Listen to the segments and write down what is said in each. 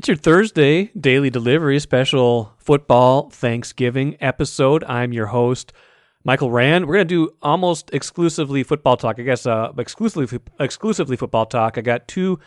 It's your Thursday daily delivery special football Thanksgiving episode. I'm your host, Michael Rand. We're going to do almost exclusively football talk. I guess exclusively football talk. I got two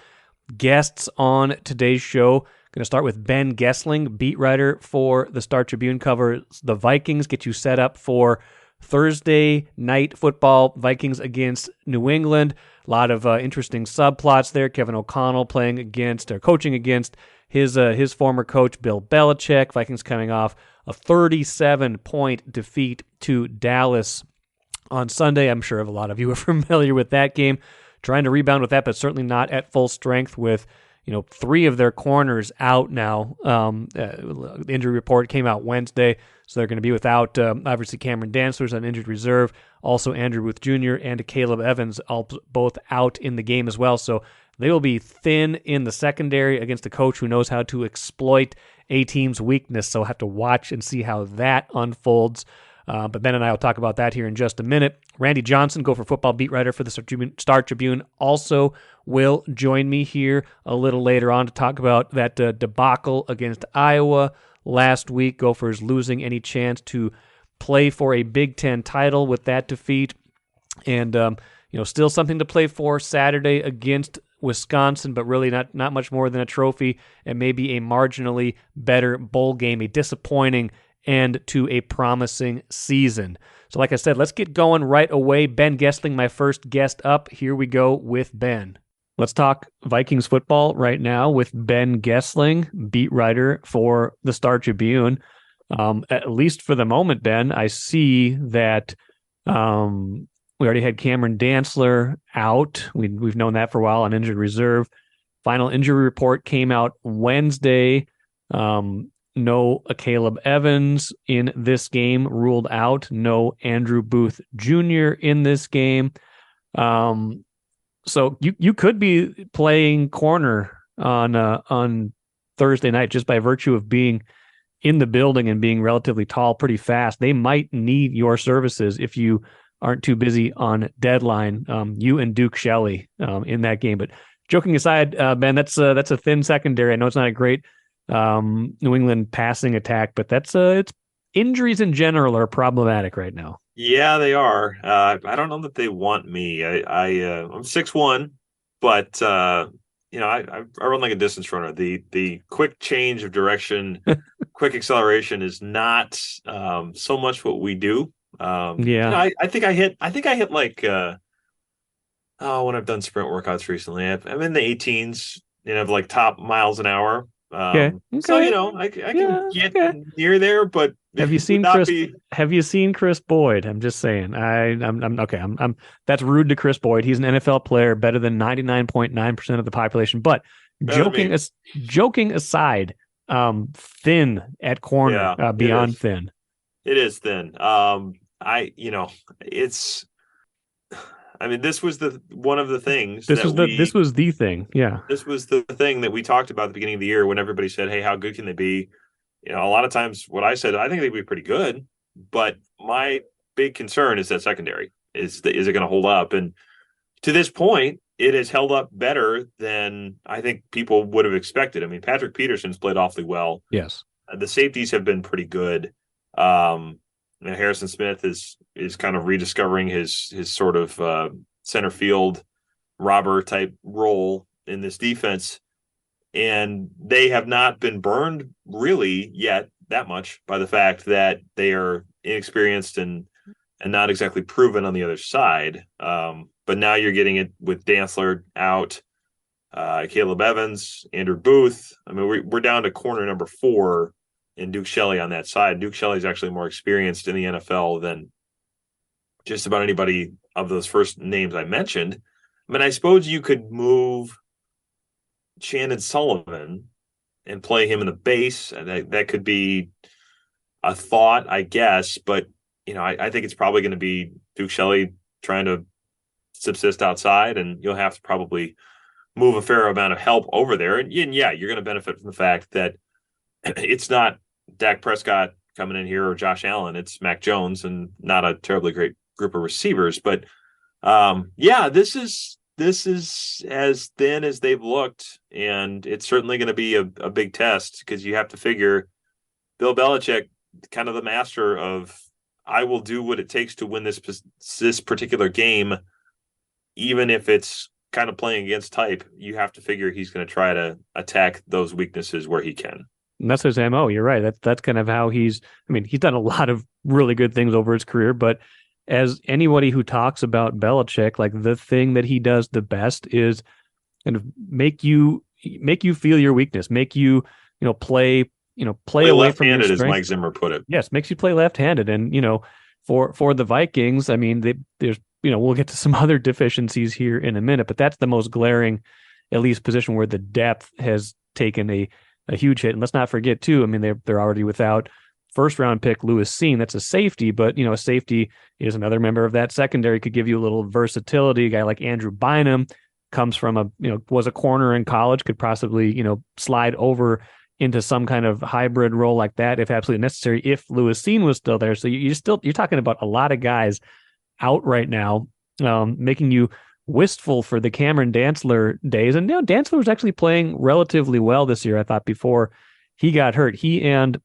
guests on today's show. Going to start with Ben Goessling, beat writer for the Star Tribune, covers the Vikings, get you set up for Thursday night football, Vikings against New England. A lot of interesting subplots there. Kevin O'Connell coaching against his former coach, Bill Belichick. Vikings coming off a 37-point defeat to Dallas on Sunday. I'm sure a lot of you are familiar with that game. Trying to rebound with that, but certainly not at full strength with three of their corners out now. The injury report came out Wednesday, so they're going to be without, obviously, Cameron Dantzler's on injured reserve, also Andrew Booth Jr. and Caleb Evans, both out in the game as well. So they will be thin in the secondary against a coach who knows how to exploit a team's weakness. So we'll have to watch and see how that unfolds. But Ben and I will talk about that here in just a minute. Randy Johnson, Gopher football beat writer for the Star Tribune, also will join me here a little later on to talk about that debacle against Iowa last week. Gophers losing any chance to play for a Big Ten title with that defeat. And, still something to play for Saturday against Wisconsin, but really not much more than a trophy and maybe a marginally better bowl game, a disappointing end to a promising season. So like I said, let's get going right away. Ben Goessling, my first guest up. Here we go with Ben. Let's talk Vikings football right now with Ben Goessling, beat writer for the Star Tribune. At least for the moment, Ben, I see that we already had Cameron Dantzler out. We've known that for a while on injured reserve. Final injury report came out Wednesday. No Caleb Evans in this game, ruled out. No Andrew Booth Jr. in this game. So you could be playing corner on Thursday night just by virtue of being in the building and being relatively tall pretty fast. They might need your services if you aren't too busy on deadline. You and Duke Shelley in that game. But joking aside, Ben, that's a thin secondary. I know it's not a great New England passing attack, but it's injuries in general are problematic right now. Yeah, they are. I don't know that they want me. I'm 6'1", but I run like a distance runner. The quick change of direction, quick acceleration is not so much what we do. I think I hit like when I've done sprint workouts recently, I'm in the 18s, like top miles an hour. Okay. So I can get near there, but have you seen Chris Boyd? I'm just saying. I'm okay. I'm that's rude to Chris Boyd. He's an NFL player, better than 99.9% of the population. But joking aside, thin at corner, beyond thin. It is thin. This was one of the things. This was the thing. Yeah. This was the thing that we talked about at the beginning of the year when everybody said, "Hey, how good can they be?" A lot of times what I said, I think they'd be pretty good, but my big concern is that secondary. Is it going to hold up? And to this point, it has held up better than I think people would have expected. I mean, Patrick Peterson's played awfully well. Yes. The safeties have been pretty good. Harrison Smith is kind of rediscovering his sort of center field robber type role in this defense, and they have not been burned really yet that much by the fact that they are inexperienced and not exactly proven on the other side. But now you're getting it with Dantzler out, Caleb Evans, Andrew Booth. I mean, we're down to corner number 4. And Duke Shelley on that side. Duke Shelley is actually more experienced in the NFL than just about anybody of those first names I mentioned. I mean, I suppose you could move Shannon Sullivan and play him in the base. That could be a thought, I guess. But, I think it's probably going to be Duke Shelley trying to subsist outside, and you'll have to probably move a fair amount of help over there. And yeah, you're going to benefit from the fact that it's not Dak Prescott coming in here or Josh Allen. It's Mac Jones and not a terribly great group of receivers. But this is this is as thin as they've looked, and it's certainly going to be a big test because you have to figure Bill Belichick, kind of the master of, I will do what it takes to win this particular game, even if it's kind of playing against type. You have to figure he's going to try to attack those weaknesses where he can. And that's his MO. You're right. That's kind of how he's done a lot of really good things over his career, but as anybody who talks about Belichick, like the thing that he does the best is kind of make you feel your weakness, make you, play away from your strength. As Mike Zimmer put it. Yes, makes you play left-handed. And, for the Vikings, there's, we'll get to some other deficiencies here in a minute, but that's the most glaring, at least position where the depth has taken a huge hit. And let's not forget too, they're already without first round pick Lewis Seen. That's a safety, but a safety is another member of that secondary, could give you a little versatility. A guy like Andrew Bynum comes from was a corner in college, could possibly, slide over into some kind of hybrid role like that if absolutely necessary, if Lewis Seen was still there. So you're talking about a lot of guys out right now, making you wistful for the Cameron Dantzler days. And Dantzler was actually playing relatively well this year, I thought, before he got hurt. He and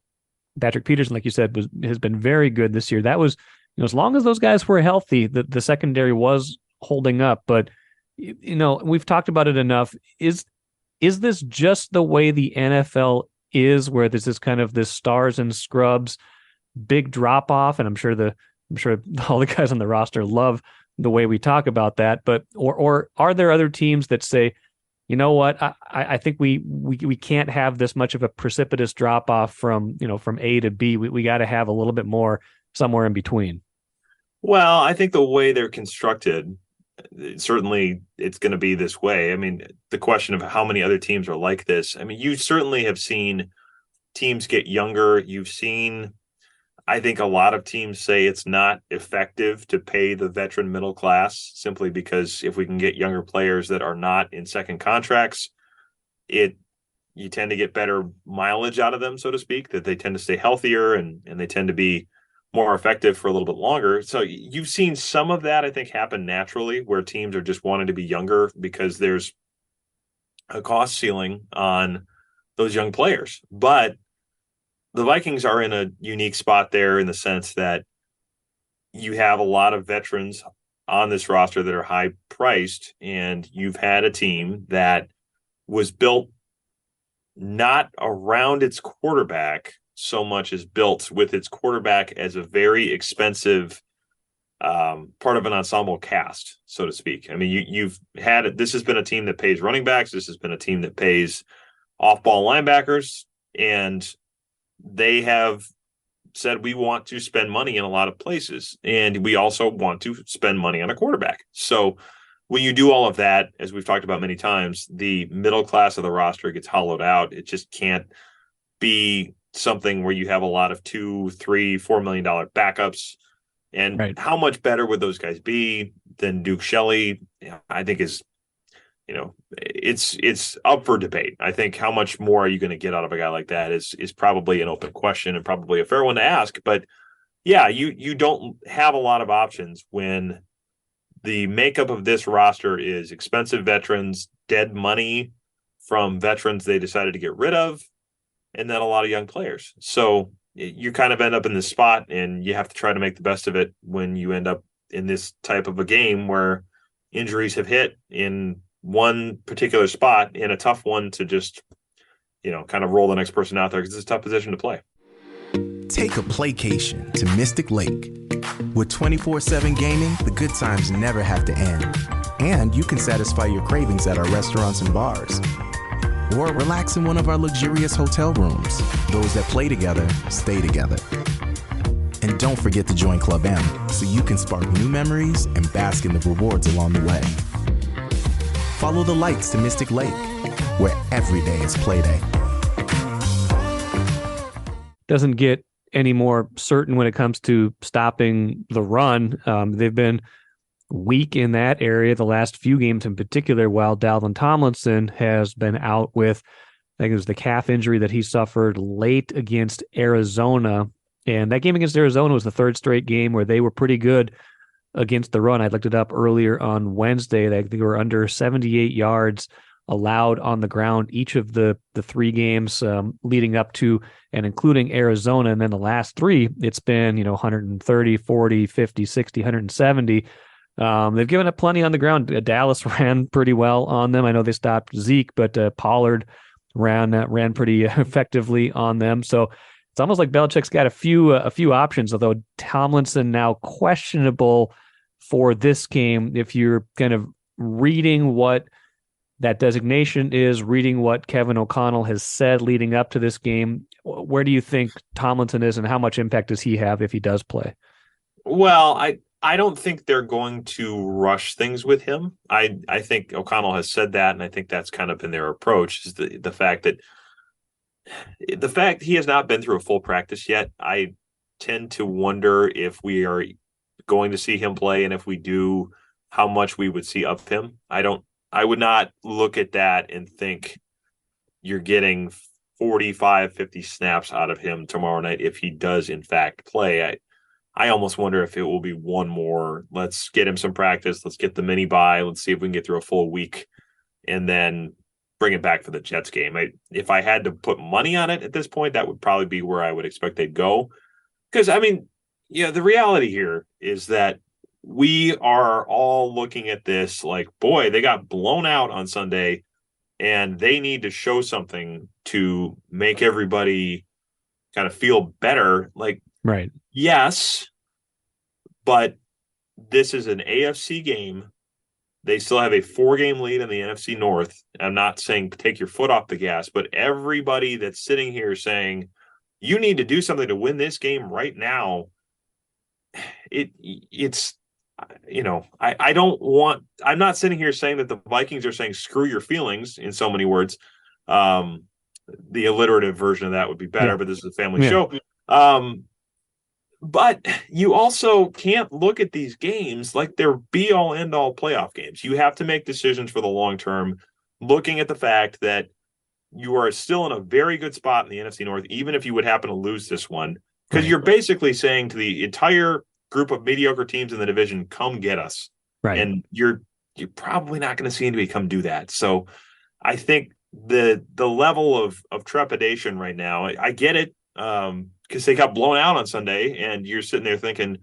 Patrick Peterson, like you said, has been very good this year. That was, as long as those guys were healthy, the secondary was holding up. But, we've talked about it enough. Is this just the way the NFL is, where this is kind of this stars and scrubs big drop off? And I'm sure all the guys on the roster love the way we talk about that. But or are there other teams that say, you know what, I think we can't have this much of a precipitous drop off from A to B. We got to have a little bit more somewhere in between. Well, I think the way they're constructed, certainly it's going to be this way. The question of how many other teams are like this. You certainly have seen teams get younger. You've seen, I think a lot of teams say it's not effective to pay the veteran middle class simply because if we can get younger players that are not in second contracts, you tend to get better mileage out of them, so to speak, that they tend to stay healthier and they tend to be more effective for a little bit longer. So you've seen some of that, I think, happen naturally where teams are just wanting to be younger because there's a cost ceiling on those young players. But the Vikings are in a unique spot there in the sense that you have a lot of veterans on this roster that are high priced, and you've had a team that was built not around its quarterback so much as built with its quarterback as a very expensive part of an ensemble cast, so to speak. You've had, this has been a team that pays running backs. This has been a team that pays off-ball linebackers, and they have said, we want to spend money in a lot of places, and we also want to spend money on a quarterback. So when you do all of that, as we've talked about many times, the middle class of the roster gets hollowed out. It just can't be something where you have a lot of $2, $3, $4 million backups. And right. How much better would those guys be than Duke Shelley? I think is, it's up for debate. I think how much more are you going to get out of a guy like that is probably an open question and probably a fair one to ask. But yeah, you don't have a lot of options when the makeup of this roster is expensive veterans, dead money from veterans they decided to get rid of, and then a lot of young players. So you kind of end up in this spot, and you have to try to make the best of it when you end up in this type of a game where injuries have hit in one particular spot, and a tough one to just, kind of roll the next person out there because it's a tough position to play. Take a playcation to Mystic Lake. With 24/7 gaming, the good times never have to end. And you can satisfy your cravings at our restaurants and bars. Or relax in one of our luxurious hotel rooms. Those that play together, stay together. And don't forget to join Club M so you can spark new memories and bask in the rewards along the way. Follow the lights to Mystic Lake, where every day is play day. Doesn't get any more certain when it comes to stopping the run. They've been weak in that area the last few games in particular, while Dalvin Tomlinson has been out with, I think it was the calf injury that he suffered late against Arizona. And that game against Arizona was the third straight game where they were pretty good against the run. I looked it up earlier on Wednesday. They were under 78 yards allowed on the ground each of the three games leading up to and including Arizona. And then the last three, it's been, 130, 40, 50, 60, 170. They've given up plenty on the ground. Dallas ran pretty well on them. I know they stopped Zeke, but Pollard ran pretty effectively on them. So it's almost like Belichick's got a few options, although Tomlinson now questionable for this game. If you're kind of reading what that designation is, reading what Kevin O'Connell has said leading up to this game, where do you think Tomlinson is and how much impact does he have if he does play? Well, I don't think they're going to rush things with him. I think O'Connell has said that, and I think that's kind of been their approach, is the fact he has not been through a full practice yet. I tend to wonder if we are going to see him play, and if we do, how much we would see of him. I would not look at that and think you're getting 45, 50 snaps out of him tomorrow night if he does in fact play. I almost wonder if it will be one more, let's get him some practice, let's get the mini bye, let's see if we can get through a full week, and then bring it back for the Jets game. If I had to put money on it at this point, that would probably be where I would expect they'd go. Because, the reality here is that we are all looking at this like, boy, they got blown out on Sunday, and they need to show something to make everybody kind of feel better. Like, right. Yes, but this is an AFC game. They still have a 4-game lead in the NFC North. I'm not saying take your foot off the gas, but everybody that's sitting here saying you need to do something to win this game right now, it's I'm not sitting here saying that the Vikings are saying screw your feelings in so many words. The alliterative version of that would be better, but this is a family show. But you also can't look at these games like they're be-all, end-all playoff games. You have to make decisions for the long term, looking at the fact that you are still in a very good spot in the NFC North, even if you would happen to lose this one, because you're basically saying to the entire group of mediocre teams in the division, come get us. Right. And you're probably not going to see anybody come do that. So I think the level of trepidation right now, I get it. Because they got blown out on Sunday, and you're sitting there thinking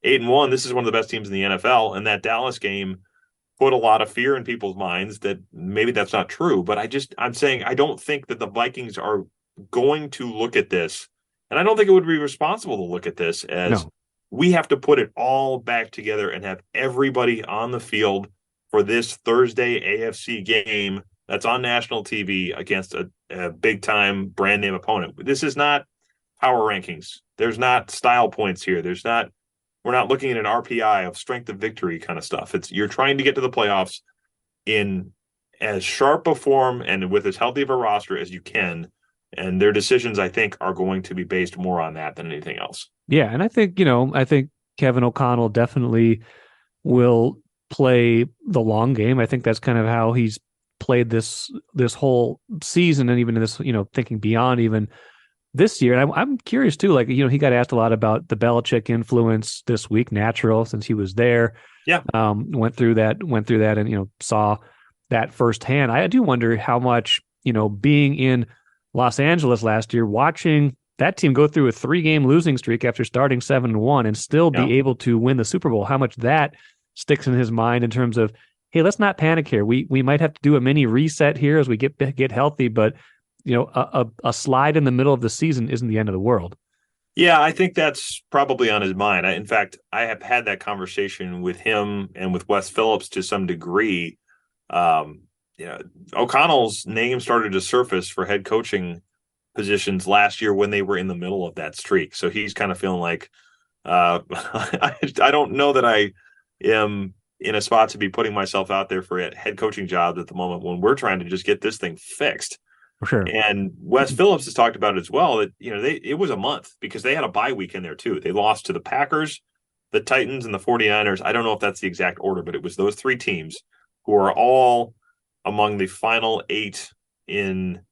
8-1, this is one of the best teams in the NFL. And that Dallas game put a lot of fear in people's minds that maybe that's not true. But I'm saying I don't think that the Vikings are going to look at this. And I don't think it would be responsible to look at this as we have to put it all back together and have everybody on the field for this Thursday AFC game that's on national TV against a big-time brand name opponent. This is not power rankings. There's not style points here. We're not looking at an RPI of strength of victory kind of stuff. You're trying to get to the playoffs in as sharp a form and with as healthy of a roster as you can. And their decisions, I think, are going to be based more on that than anything else. Yeah. And I think Kevin O'Connell definitely will play the long game. I think that's kind of how he's played this whole season, and even in this, thinking beyond even this year. And I'm curious too, he got asked a lot about the Belichick influence this week, natural since he was there. Yeah. Went through that and, saw that firsthand. I do wonder how much, being in Los Angeles last year, watching that team go through a 3-game losing streak after starting 7-1 and still be able to win the Super Bowl, how much that sticks in his mind in terms of, hey, let's not panic here. We might have to do a mini reset here as we get healthy, but a slide in the middle of the season isn't the end of the world. Yeah, I think that's probably on his mind. In fact, I have had that conversation with him and with Wes Phillips to some degree. O'Connell's name started to surface for head coaching positions last year when they were in the middle of that streak. So he's kind of feeling like, I don't know that I am in a spot to be putting myself out there for head coaching jobs at the moment when we're trying to just get this thing fixed. Sure. And Wes Phillips has talked about it as well, that, it was a month because they had a bye week in there too. They lost to the Packers, the Titans, and the 49ers. I don't know if that's the exact order, but it was those 3 teams who are all among the final 8 in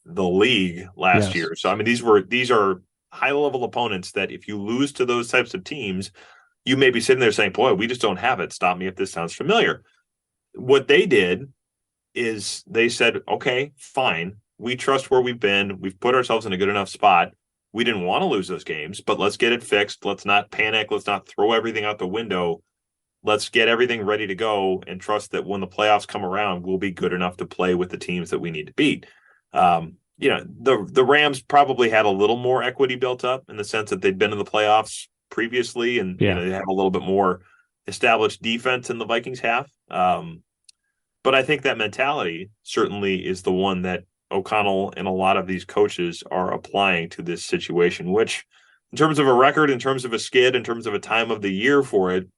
the league last year. So, these are high level opponents that if you lose to those types of teams, you may be sitting there saying, boy, we just don't have it. Stop me if this sounds familiar. What they did is they said, okay, fine. We trust where we've been. We've put ourselves in a good enough spot. We didn't want to lose those games, but let's get it fixed. Let's not panic. Let's not throw everything out the window. Let's get everything ready to go and trust that when the playoffs come around, we'll be good enough to play with the teams that we need to beat. The Rams probably had a little more equity built up in the sense that they'd been in the playoffs previously, and they have a little bit more established defense in the Vikings have. But I think that mentality certainly is the one that O'Connell and a lot of these coaches are applying to this situation, which in terms of a record, in terms of a skid, in terms of a time of the year for it,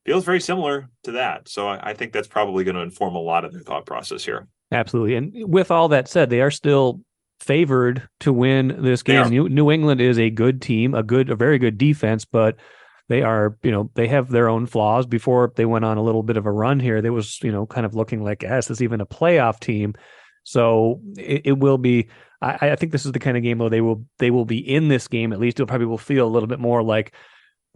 feels very similar to that. So I think that's probably going to inform a lot of their thought process here. Absolutely. And with all that said, they are still favored to win this game. New England is a good team, a very good defense, but they are, they have their own flaws. Before they went on a little bit of a run here, they was, kind of looking like, is this even a playoff team? So it will be, I think this is the kind of game where they will be in this game. At least it probably will feel a little bit more like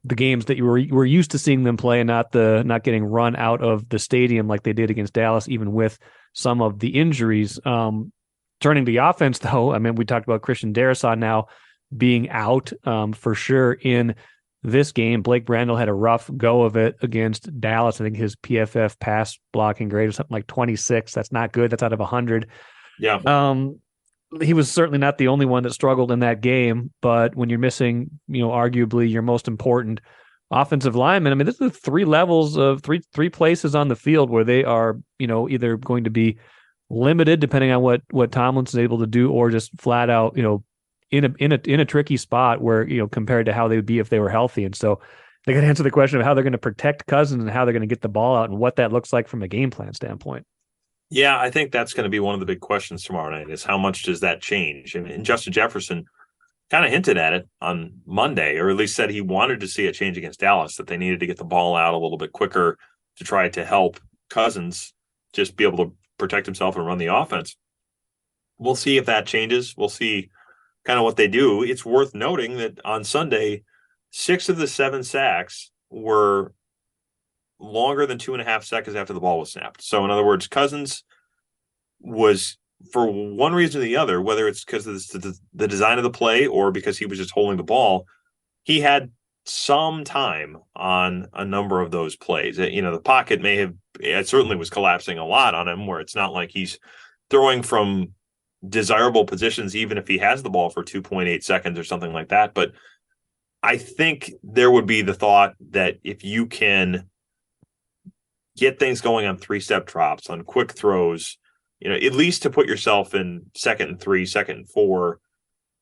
the games that you were used to seeing them play, and not getting run out of the stadium like they did against Dallas, even with some of the injuries. Turning to the offense, though, I mean, we talked about Christian Darrisaw now being out for sure in this game. Blake Brandel had a rough go of it against Dallas. I think his PFF pass blocking grade was something like 26. That's not good. That's out of 100. Yeah. He was certainly not the only one that struggled in that game, but when you're missing, arguably your most important offensive lineman, I mean, this is three levels of three places on the field where they are, either going to be limited depending on what Tomlin's able to do, or just flat out, in a tricky spot where, compared to how they would be if they were healthy. And so they got to answer the question of how they're going to protect Cousins and how they're going to get the ball out and what that looks like from a game plan standpoint. Yeah, I think that's going to be one of the big questions tomorrow night, is how much does that change? And Justin Jefferson kind of hinted at it on Monday, or at least said he wanted to see a change against Dallas, that they needed to get the ball out a little bit quicker to try to help Cousins just be able to protect himself and run the offense. We'll see if that changes. We'll see kind of what they do. It's worth noting that on Sunday, 6 of the 7 sacks were longer than 2.5 seconds after the ball was snapped. So in other words, Cousins was, for one reason or the other, whether it's because of the design of the play or because he was just holding the ball, he had some time on a number of those plays. The pocket it certainly was collapsing a lot on him, where it's not like he's throwing from desirable positions, even if he has the ball for 2.8 seconds or something like that. But I think there would be the thought that if you can get things going on 3-step drops, on quick throws, at least to put yourself in 2nd and 3, 2nd and 4,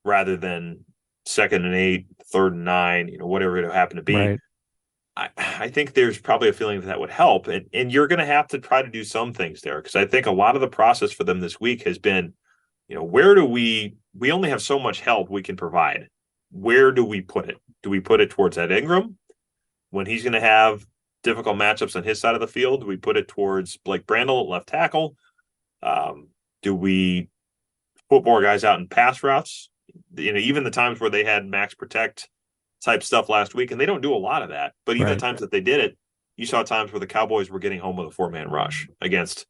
rather than 2nd and 8, 3rd and 9, whatever it happen to be. Right. I think there's probably a feeling that would help. And you're going to have to try to do some things there, because I think a lot of the process for them this week has been, where do we only have so much help we can provide. Where do we put it? Do we put it towards Ed Ingram when he's going to have difficult matchups on his side of the field? Do we put it towards Blake Brandel at left tackle? Do we put more guys out in pass routes? Even the times where they had max protect type stuff last week, and they don't do a lot of that, but even the times that they did it, you saw times where the Cowboys were getting home with a 4-man rush against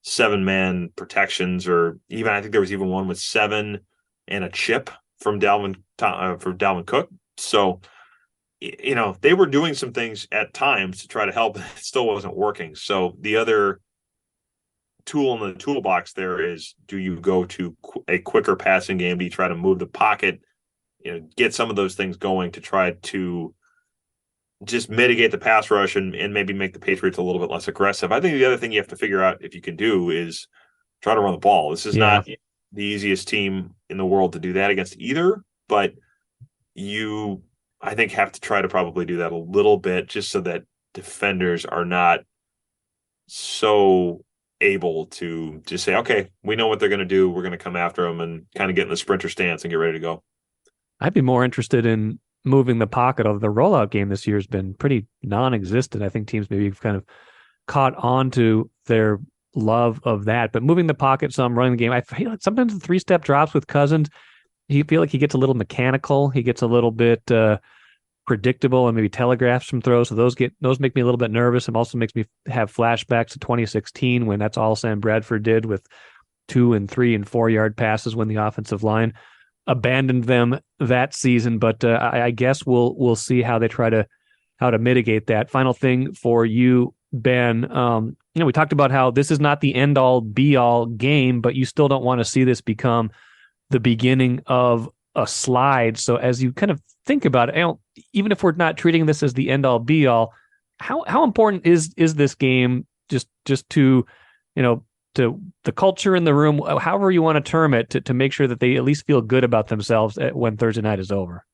7-man protections, or even, I think there was even one with 7 and a chip from Dalvin Cook. So, they were doing some things at times to try to help. It still wasn't working. So the other tool in the toolbox there is, do you go to a quicker passing game? Do you try to move the pocket, get some of those things going to try to just mitigate the pass rush and maybe make the Patriots a little bit less aggressive? I think the other thing you have to figure out if you can do is try to run the ball. This is not the easiest team in the world to do that against either, but you, I think, have to try to probably do that a little bit, just so that defenders are not so able to just say, okay, we know what they're going to do, we're going to come after them, and kind of get in the sprinter stance and get ready to go. I'd be more interested in moving the pocket. Of the rollout game this year has been pretty non-existent. I think teams maybe have kind of caught on to their love of that, but moving the pocket some, running the game. I feel like sometimes the 3-step drops with Cousins, you feel like he gets a little mechanical. He gets a little bit predictable and maybe telegraphs some throws. So those make me a little bit nervous. It also makes me have flashbacks to 2016 when that's all Sam Bradford did with 2 and 3 and 4 yard passes when the offensive line abandoned them that season. But I guess we'll see how they try to mitigate that. Final thing for you, Ben. We talked about how this is not the end all be all game, but you still don't want to see this become the beginning of a slide. So as you kind of think about it, even if we're not treating this as the end all be all, how important is this game just to to the culture in the room, however you want to term it, to make sure that they at least feel good about themselves when Thursday night is over?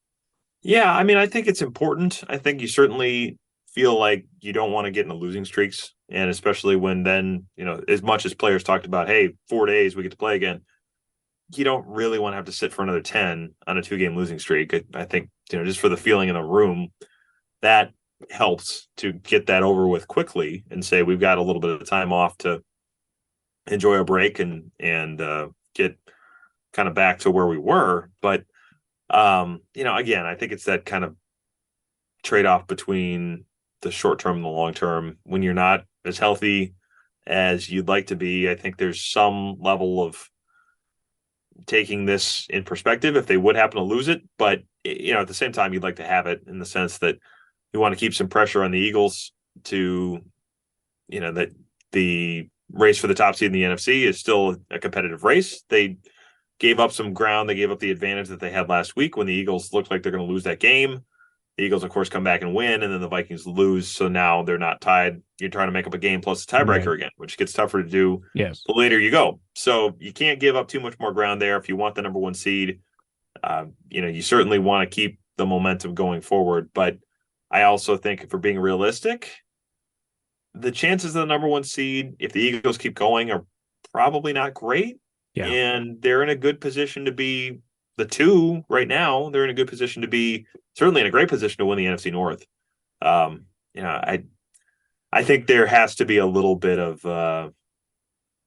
Yeah, I mean, I think it's important. I think you certainly feel like you don't want to get into losing streaks, and especially when then, as much as players talked about, hey, 4 days we get to play again, you don't really want to have to sit for another 10 on a 2-game losing streak. I think, just for the feeling in the room, that helps to get that over with quickly and say we've got a little bit of time off to enjoy a break and get kind of back to where we were. But, again, I think it's that kind of trade-off between the short term and the long term. When you're not as healthy as you'd like to be, I think there's some level of taking this in perspective if they would happen to lose it. But, at the same time, you'd like to have it in the sense that you want to keep some pressure on the Eagles to, that the race for the top seed in the NFC is still a competitive race. They gave up some ground. They gave up the advantage that they had last week when the Eagles looked like they're going to lose that game. The Eagles, of course, come back and win, and then the Vikings lose. So now they're not tied. You're trying to make up a game plus a tiebreaker again, which gets tougher to do the later you go. So you can't give up too much more ground there if you want the number 1 seed. You certainly want to keep the momentum going forward. But I also think if we're being realistic, the chances of the number 1 seed, if the Eagles keep going, are probably not great. Yeah. And they're in a good position to be the 2 right now. They're in a good position to be certainly in a great position to win the NFC North. I think there has to be a little bit of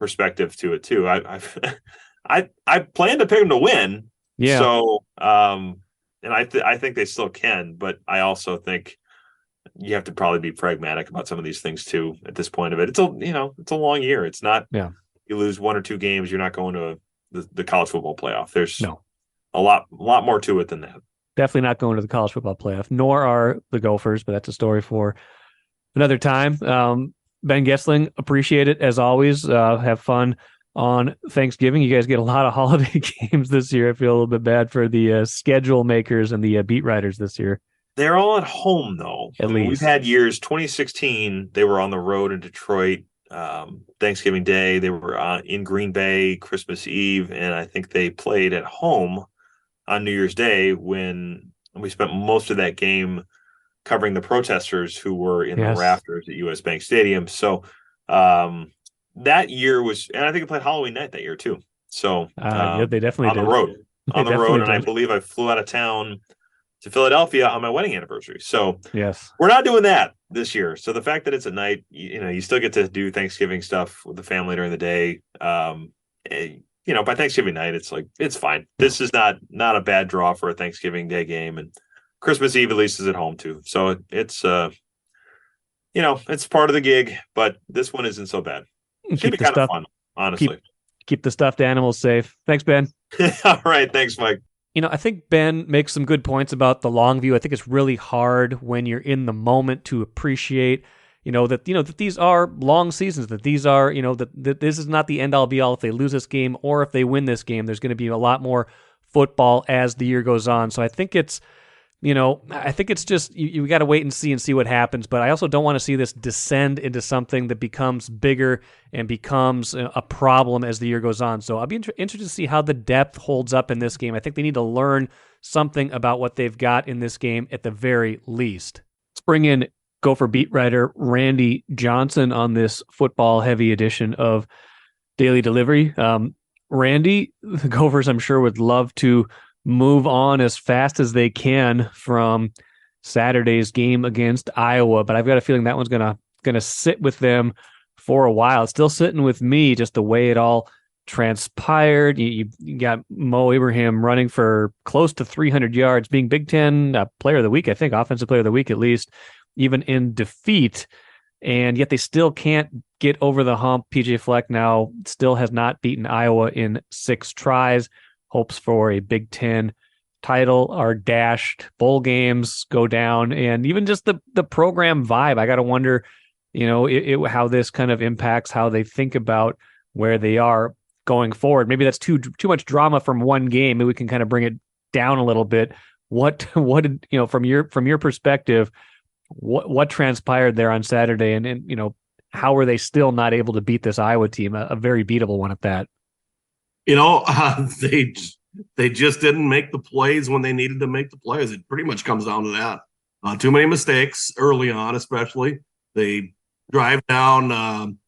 perspective to it too. I plan to pick them to win. Yeah. So, and I think they still can, but I also think you have to probably be pragmatic about some of these things too at this point of it. It's a long year. It's not, you lose 1 or 2 games, you're not going to the college football playoff. There's a lot more to it than that. Definitely not going to the college football playoff, nor are the Gophers, but that's a story for another time. Ben Goessling, appreciate it as always. Have fun on Thanksgiving. You guys get a lot of holiday games this year. I feel a little bit bad for the schedule makers and the beat writers this year. They're all at home, though. At least. We've had years, 2016, they were on the road in Detroit. Thanksgiving Day, they were in Green Bay, Christmas Eve, and I think they played at home on New Year's Day when we spent most of that game covering the protesters who were in the rafters at US Bank Stadium. So that year was, and I think I played Halloween night that year too. So they definitely on the road, and I believe I flew out of town to Philadelphia on my wedding anniversary. So we're not doing that this year. So the fact that it's at night, you still get to do Thanksgiving stuff with the family during the day. By Thanksgiving night, it's like, it's fine. This is not a bad draw for a Thanksgiving Day game, and Christmas Eve at least is at home too. So it's it's part of the gig, but this one isn't so bad. It should be kind of fun, honestly. Keep the stuffed animals safe. Thanks, Ben. All right. Thanks, Mike. I think Ben makes some good points about the long view. I think it's really hard when you're in the moment to appreciate, that these are long seasons, that these are, that this is not the end all be all. If they lose this game or if they win this game, there's going to be a lot more football as the year goes on. So I think it's just you got to wait and see what happens. But I also don't want to see this descend into something that becomes bigger and becomes a problem as the year goes on. So I'll be interested to see how the depth holds up in this game. I think they need to learn something about what they've got in this game at the very least. Let's bring in Gopher beat writer Randy Johnson on this football-heavy edition of Daily Delivery. Randy, the Gophers, I'm sure, would love to move on as fast as they can from Saturday's game against Iowa, but I've got a feeling that one's gonna sit with them for a while. It's still sitting with me, just the way it all transpired. You got Mo Ibrahim running for close to 300 yards, being Big Ten Player of the Week, I think, Offensive Player of the Week at least, even in defeat. And yet they still can't get over the hump. PJ Fleck now still has not beaten Iowa in 6 tries. Hopes for a Big Ten title are dashed. Bowl games go down. And even just the program vibe, I got to wonder, how this kind of impacts how they think about where they are going forward. Maybe that's too much drama from one game. Maybe we can kind of bring it down a little bit. What from your perspective, what transpired there on Saturday, and how were they still not able to beat this Iowa team, a very beatable one at that? They just didn't make the plays when they needed to make the plays. It pretty much comes down to that. Too many mistakes early on, especially. They drive down,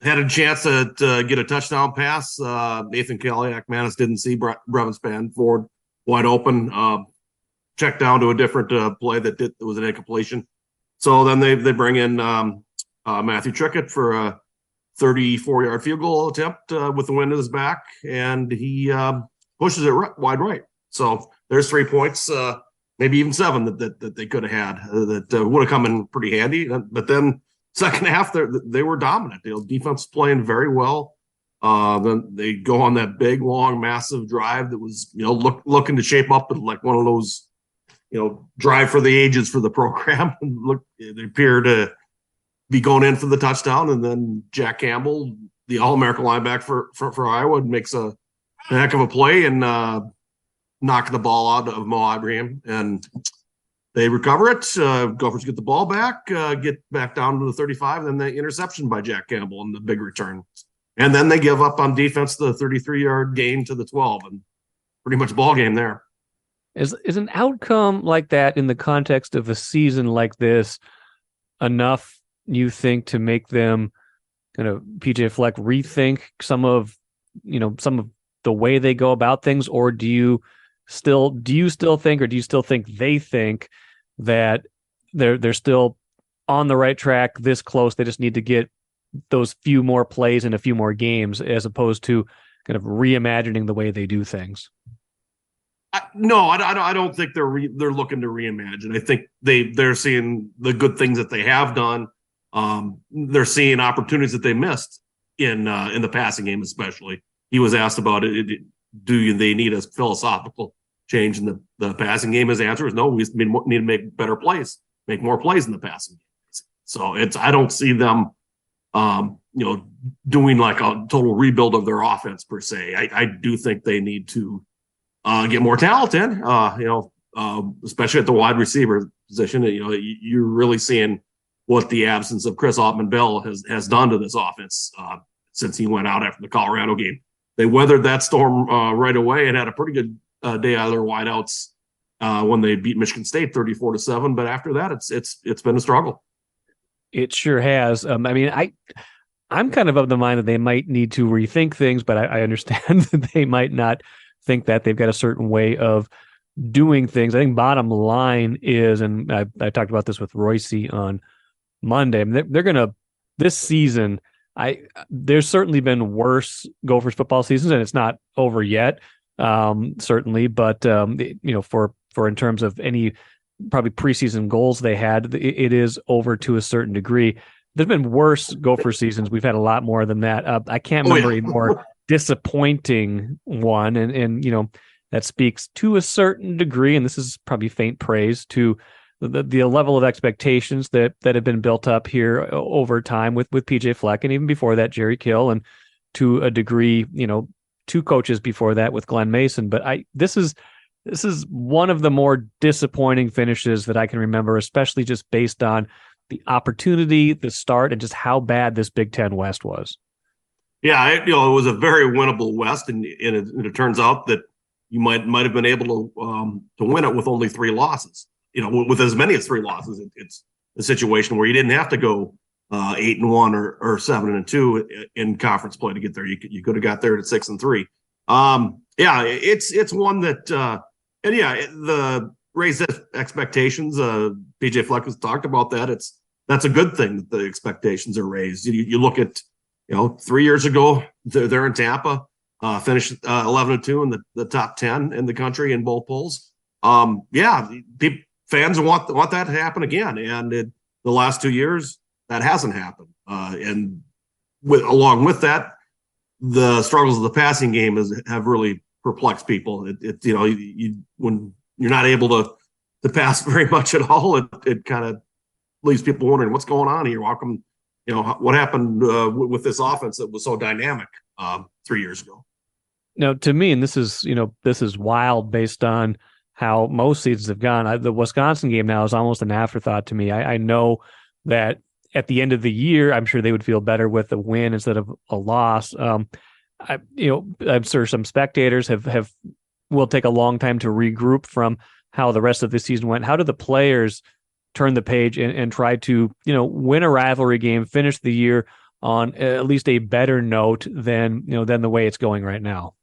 had a chance to get a touchdown pass. Nathan Kaliak-Manis didn't see Brevin Spanford wide open. Checked down to a different play that was an incompletion. So then they bring in Matthew Trickett for a 34-yard field goal attempt with the wind at his back, and he pushes it wide right. So there's 3 points, maybe even 7 that they could have had that would have come in pretty handy. But then second half, they were dominant. Defense was playing very well. Then they go on that big, long, massive drive that was looking to shape up like one of those drive for the ages for the program. They appear to be going in for the touchdown, and then Jack Campbell, the All-American linebacker for Iowa, makes a heck of a play and knock the ball out of Mo Ibrahim, and they recover it. Gophers get the ball back, get back down to the 35, and then the interception by Jack Campbell and the big return. And then they give up on defense the 33-yard gain to the 12, and pretty much ball game there. Is an outcome like that in the context of a season like this enough, you think, to make them kind of PJ Fleck rethink some of the way they go about things, or do you still think they think that they're still on the right track, this close? They just need to get those few more plays in a few more games, as opposed to kind of reimagining the way they do things. No, I don't think they're looking to reimagine. I think they're seeing the good things that they have done. They're seeing opportunities that they missed in the passing game, especially. He was asked about it. Do they need a philosophical change in the passing game? His answer is no. We need to make better plays, make more plays in the passing game. So I don't see them, doing like a total rebuild of their offense per se. I do think they need to get more talent in, especially at the wide receiver position. You're really seeing what the absence of Chris Autman-Bell has done to this offense since he went out after the Colorado game. They weathered that storm right away and had a pretty good day out of their wideouts when they beat Michigan State 34-7. But after that, it's been a struggle. It sure has. I'm kind of the mind that they might need to rethink things, but I understand that they might not think that they've got a certain way of doing things. I think bottom line is, and I talked about this with Royce on Monday, I mean, they're going to, this season, there's certainly been worse Gophers football seasons, and it's not over yet, certainly, but for in terms of any probably preseason goals they had, it is over to a certain degree. There's been worse Gopher seasons. We've had a lot more than that. I can't remember a more disappointing one, and that speaks to a certain degree, and this is probably faint praise, to the level of expectations that have been built up here over time with PJ Fleck, and even before that Jerry Kill, and to a degree 2 coaches before that with Glenn Mason. But this is one of the more disappointing finishes that I can remember, especially just based on the opportunity, the start, and just how bad this Big Ten West was. Yeah, it was a very winnable West, and it turns out that you might have been able to win it with only 3 losses. With as many as 3 losses, it's a situation where you didn't have to go 8-1 or 7-2 in conference play to get there. You could have got there at 6-3. It's one that the raised expectations. PJ Fleck has talked about that. That's a good thing that the expectations are raised. You look at 3 years ago, they're in Tampa, finished 11-2 in the top 10 in the country in both polls. Fans want that to happen again, and the last 2 years that hasn't happened. And along with that, the struggles of the passing game have really perplexed people. When you're not able to pass very much at all, it kind of leaves people wondering what's going on here. What happened with this offense that was so dynamic 3 years ago? Now, to me, and this is wild based on how most seasons have gone. The Wisconsin game now is almost an afterthought to me. I know that at the end of the year, I'm sure they would feel better with a win instead of a loss. I'm sure some spectators will take a long time to regroup from how the rest of the season went. How do the players turn the page and try to, win a rivalry game, finish the year on at least a better note than the way it's going right now?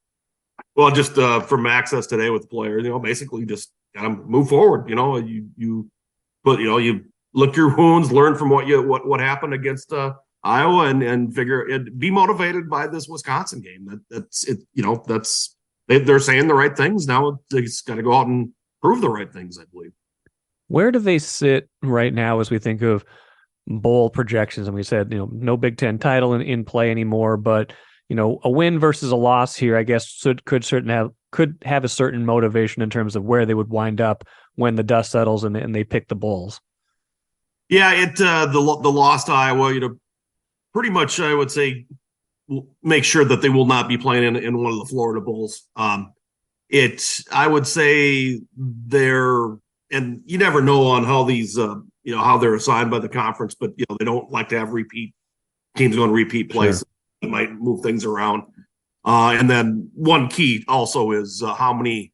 Well, just from access today with the players, basically just gotta move forward. You lick your wounds, learn from what happened against Iowa, and figure it. Be motivated by this Wisconsin game. That's it. They're saying the right things now. They just got to go out and prove the right things, I believe. Where do they sit right now as we think of bowl projections? And we said, no Big Ten title in play anymore, but a win versus a loss here, I guess, could have a certain motivation in terms of where they would wind up when the dust settles and they pick the bowls. Yeah, the loss to Iowa, pretty much I would say make sure that they will not be playing in one of the Florida bowls. I would say and you never know on how these how they're assigned by the conference, but they don't like to have repeat teams going to repeat plays. Sure. It might move things around. And then one key also is how many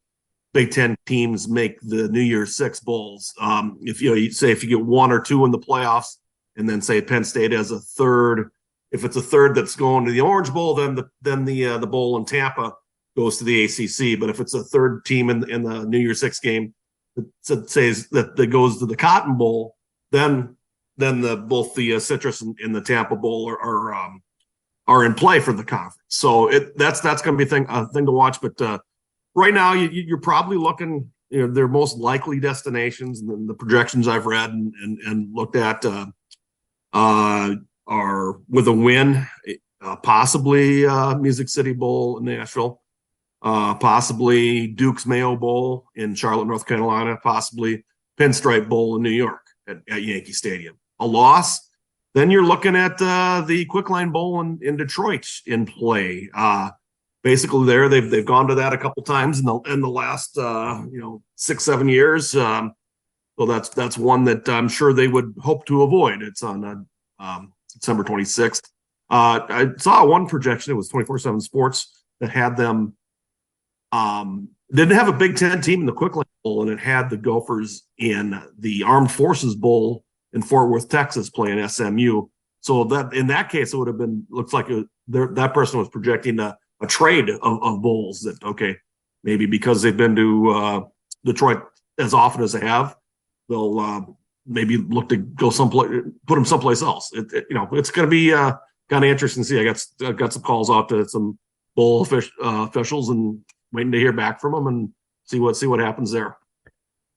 Big Ten teams make the New Year's Six bowls. If you get one or two in the playoffs, and then say Penn State has a third, if it's a third that's going to the Orange Bowl, then the bowl in Tampa goes to the ACC. But if it's a third team in the New Year's Six game that says that goes to the Cotton Bowl, then both the Citrus and the Tampa Bowl are in play for the conference. So that's going to be a thing to watch. But right now, you're probably looking, their most likely destinations, and the projections I've read and looked at are with a win, possibly Music City Bowl in Nashville, possibly Duke's Mayo Bowl in Charlotte, North Carolina, possibly Pinstripe Bowl in New York at Yankee Stadium. A loss, then you're looking at the Quicklime Bowl in Detroit in play. Basically, they've gone to that a couple times in the last 6-7 years. So that's one that I'm sure they would hope to avoid. It's on December 26th. I saw one projection. It was 24/7 Sports that had them. Didn't have a Big Ten team in the Quicklime Bowl, and it had the Gophers in the Armed Forces Bowl in Fort Worth, Texas, playing SMU. So that in that case, it would have been looks like that person was projecting a trade of bowls. That maybe because they've been to Detroit as often as they have, they'll maybe look to go someplace, put them someplace else. It's going to be kind of interesting to see. I got some calls out to some bowl officials and waiting to hear back from them and see what happens there.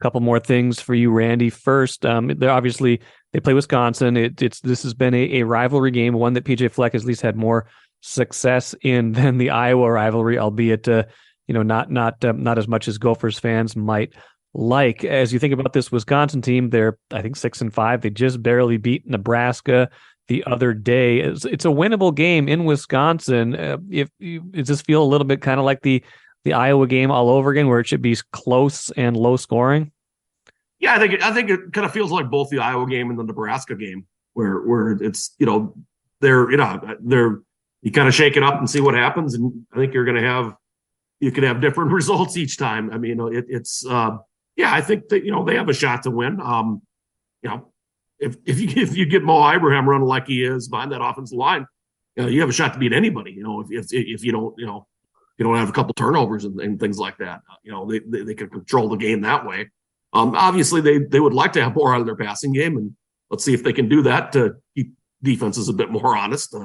Couple more things for you, Randy. First, they play Wisconsin. This has been a rivalry game, one that PJ Fleck has at least had more success in than the Iowa rivalry, albeit not as much as Gophers fans might like. As you think about this Wisconsin team, they're I think 6-5. They just barely beat Nebraska the other day. It's a winnable game in Wisconsin. Does this feel a little bit kind of like the Iowa game all over again, where it should be close and low scoring? Yeah, I think it kind of feels like both the Iowa game and the Nebraska game, where it's they're you kind of shake it up and see what happens, and I think you can have different results each time. I mean, I think that they have a shot to win. If you get Mo Ibrahim running like he is behind that offensive line, you have a shot to beat anybody. If you don't have a couple turnovers and things like that. They can control the game that way. Obviously, they would like to have more out of their passing game, and let's see if they can do that to keep defenses a bit more honest.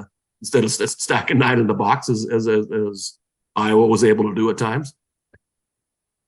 instead of stacking 9 in the box as Iowa was able to do at times.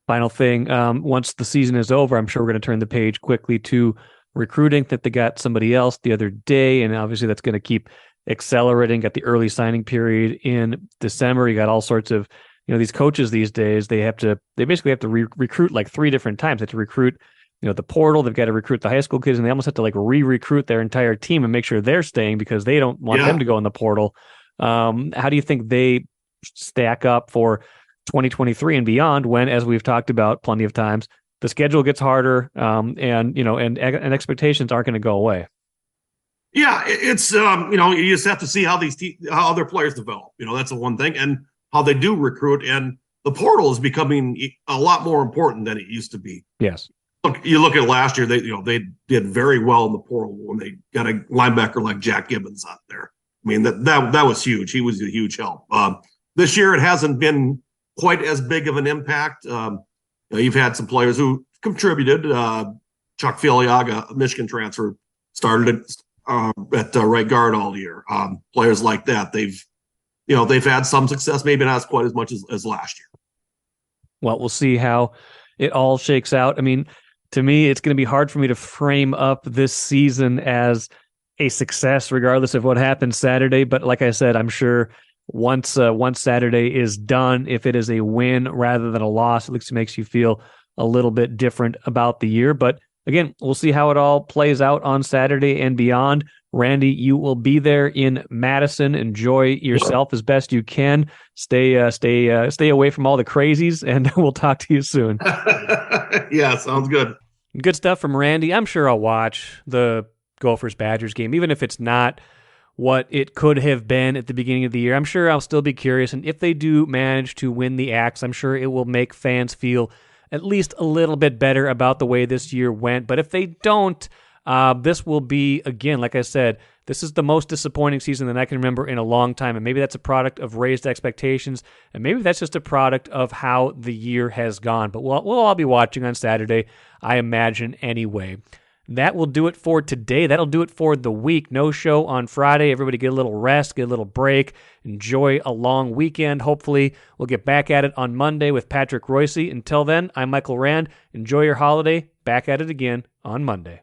Final thing, once the season is over, I'm sure we're going to turn the page quickly to recruiting. That they got somebody else the other day, and obviously that's going to keep accelerating. Got the early signing period in December. You got all sorts of, these coaches these days. They basically have to recruit like 3 different times. They have to recruit, the portal. They've got to recruit the high school kids, and they almost have to like re-recruit their entire team and make sure they're staying because they don't want them to go in the portal. How do you think they stack up for 2023 and beyond, when, as we've talked about plenty of times, the schedule gets harder, and expectations aren't going to go away? Yeah, it's you just have to see how how their players develop. That's the one thing, and how they do recruit. And the portal is becoming a lot more important than it used to be. Yes. You look at last year; they did very well in the portal when they got a linebacker like Jack Gibbons out there. I mean, that was huge. He was a huge help. This year, it hasn't been quite as big of an impact. You've had some players who contributed. Chuck Filiaga, a Michigan transfer, started at right guard all year. Players like that, they've had some success, maybe not quite as much as last year. Well, we'll see how it all shakes out. I mean, to me, it's going to be hard for me to frame up this season as a success, regardless of what happens Saturday. But like I said, I'm sure once Saturday is done, if it is a win rather than a loss, at least it makes you feel a little bit different about the year. But again, we'll see how it all plays out on Saturday and beyond. Randy, you will be there in Madison. Enjoy yourself as best you can. Stay away from all the crazies, and we'll talk to you soon. Yeah, sounds good. Good stuff from Randy. I'm sure I'll watch the Gophers-Badgers game, even if it's not what it could have been at the beginning of the year. I'm sure I'll still be curious, and if they do manage to win the Axe, I'm sure it will make fans feel at least a little bit better about the way this year went. But if they don't, this will be, again, like I said, this is the most disappointing season that I can remember in a long time, and maybe that's a product of raised expectations, and maybe that's just a product of how the year has gone. But we'll all be watching on Saturday, I imagine, anyway. That will do it for today. That'll do it for the week. No show on Friday. Everybody get a little rest, get a little break, enjoy a long weekend. Hopefully, we'll get back at it on Monday with Patrick Royce. Until then, I'm Michael Rand. Enjoy your holiday. Back at it again on Monday.